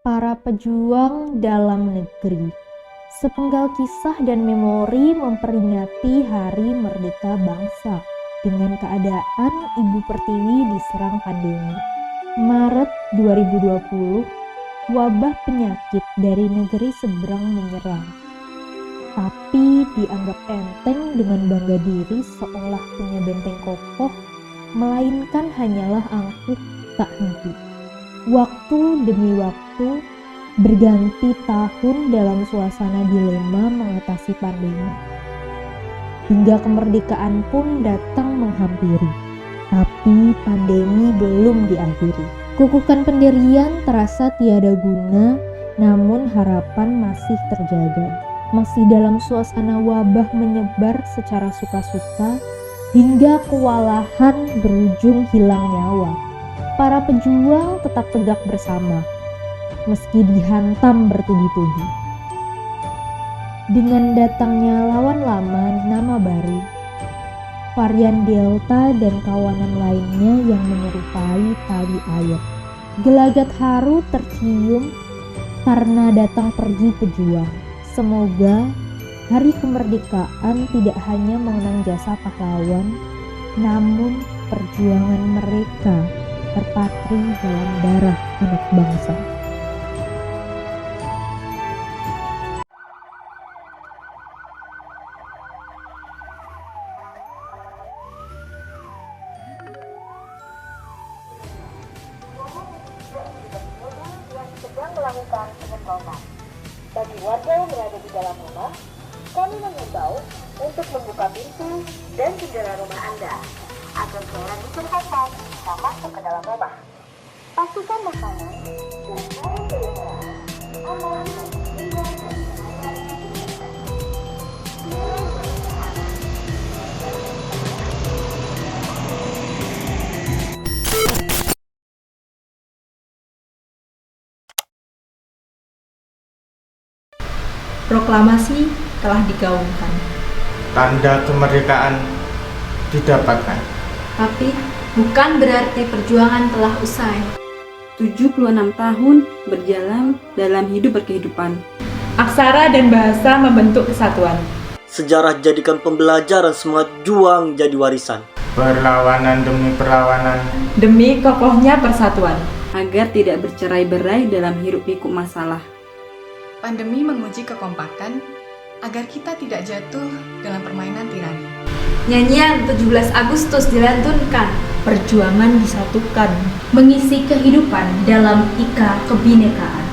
Para pejuang dalam negeri. Sepenggal kisah dan memori memperingati Hari Merdeka Bangsa dengan keadaan Ibu Pertiwi diserang pandemi. Maret 2020, wabah penyakit dari negeri seberang menyerang. Tapi dianggap enteng dengan bangga diri seolah punya benteng kokoh, melainkan hanyalah angkuh tak henti. Waktu demi waktu, berganti tahun dalam suasana dilema mengatasi pandemi. Hingga kemerdekaan pun datang menghampiri, tapi pandemi belum diakhiri. Kukukan pendirian terasa tiada guna, namun harapan masih terjaga. Masih dalam suasana wabah menyebar secara suka-suka, hingga kewalahan berujung hilang nyawa. Para pejuang tetap tegak bersama, meski dihantam bertubi-tubi. Dengan datangnya lawan lama nama baru, varian Delta dan kawanan lainnya yang menyerupai tali air. Gelagat haru tercium karena datang pergi pejuang. Semoga hari kemerdekaan tidak hanya mengenang jasa pahlawan, namun perjuangan mereka terpatri dalam darah anak bangsa. Sedang melakukan penyemprotan. Bagi warga yang berada di dalam rumah, kami mengimbau untuk membuka pintu dan jendela rumah Anda agar cairan disinfektan bisa masuk ke dalam rumah. Pastikan makanan dan barang peliharaan aman dan terhindar dari Proklamasi telah digaungkan, tanda kemerdekaan didapatkan. tapi bukan berarti perjuangan telah usai. 76 tahun berjalan dalam hidup berkehidupan. Aksara dan bahasa membentuk kesatuan. Sejarah jadikan pembelajaran, semangat juang jadi warisan. Perlawanan demi perlawanan, Demi kokohnya persatuan. Agar tidak bercerai-berai dalam hiruk-pikuk masalah. Pandemi menguji kekompakan agar kita tidak jatuh dalam permainan tirani. Nyanyian 17 Agustus dilantunkan, Perjuangan disatukan. Mengisi kehidupan dalam ika kebinekaan.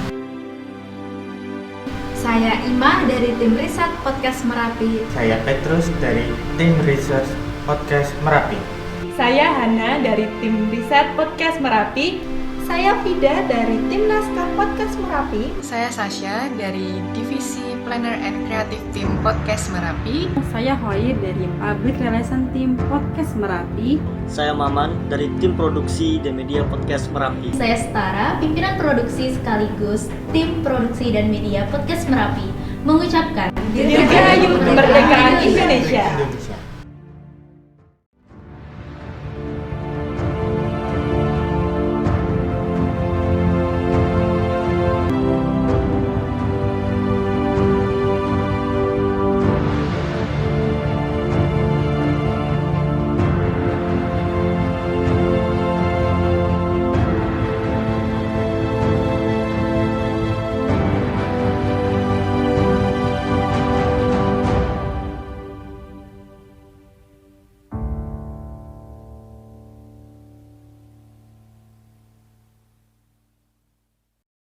Saya Ima dari tim riset podcast Merapi. saya Petrus dari tim research podcast Merapi. Saya Hana dari tim riset podcast Merapi. Saya Vida dari tim naskah podcast Merapi. Saya Sasha dari Divisi Planner and Creative Team Podcast Merapi. Saya Hoir dari Public Relation Team Podcast Merapi. Saya Maman dari tim produksi dan media podcast Merapi. Saya Setara, pimpinan produksi sekaligus tim produksi dan media podcast Merapi, mengucapkan Dirgahayu kemerdekaan Indonesia.